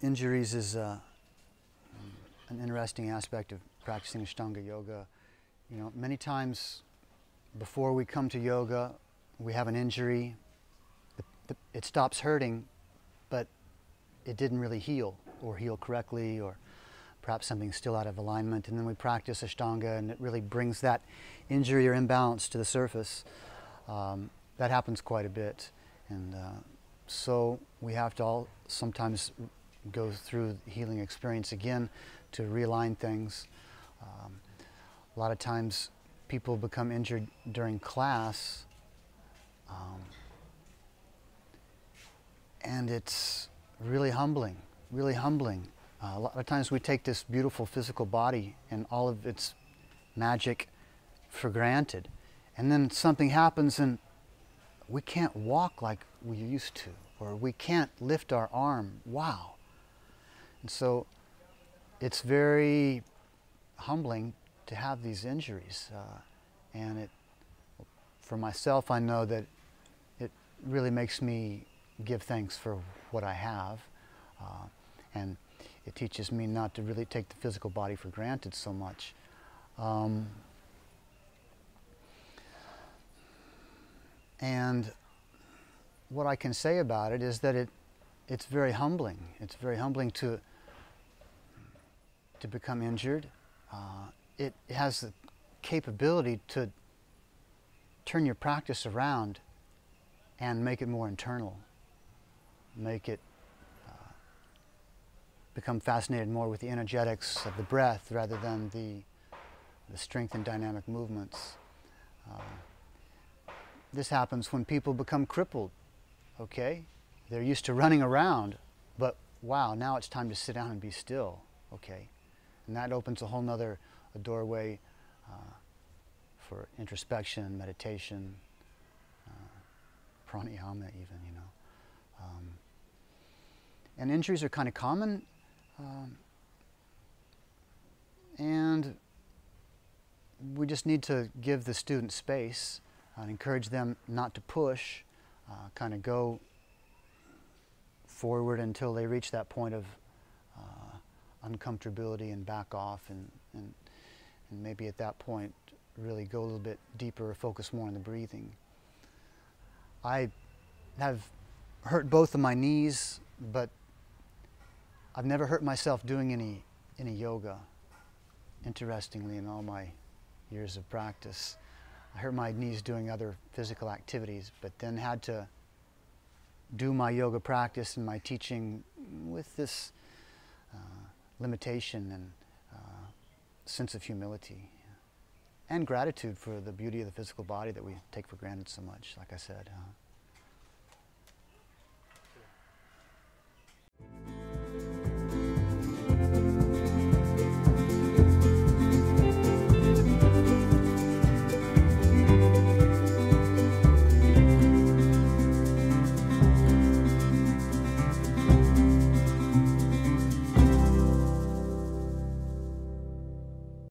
injuries is an interesting aspect of practicing Ashtanga Yoga. You know, many times before we come to yoga, we have an injury. It stops hurting, but it didn't really heal or heal correctly, or perhaps something's still out of alignment. And then we practice Ashtanga, and it really brings that injury or imbalance to the surface. That happens quite a bit. And so we have to all sometimes go through the healing experience again to realign things. A lot of times people become injured during class, and it's really humbling, really humbling. A lot of times we take this beautiful physical body and all of its magic for granted, and then something happens and we can't walk like we used to, or we can't lift our arm. Wow. And so it's very humbling to have these injuries, and for myself, I know that it really makes me give thanks for what I have, and it teaches me not to really take the physical body for granted so much. And what I can say about it is that it's very humbling. It's very humbling to become injured. It has the capability to turn your practice around and make it more internal, make it become fascinated more with the energetics of the breath rather than the strength and dynamic movements. This happens when people become crippled, okay? They're used to running around, but wow, now it's time to sit down and be still, okay? And that opens a whole nother doorway for introspection, meditation, pranayama even, you know. And injuries are kind of common, and we just need to give the student space and encourage them not to push, kind of go forward until they reach that point of uncomfortability and back off, and maybe at that point really go a little bit deeper or focus more on the breathing. I have hurt both of my knees, but I've never hurt myself doing any yoga, interestingly, in all my years of practice. I hurt my knees doing other physical activities, but then had to do my yoga practice and my teaching with this limitation and sense of humility and gratitude for the beauty of the physical body that we take for granted so much, like I said.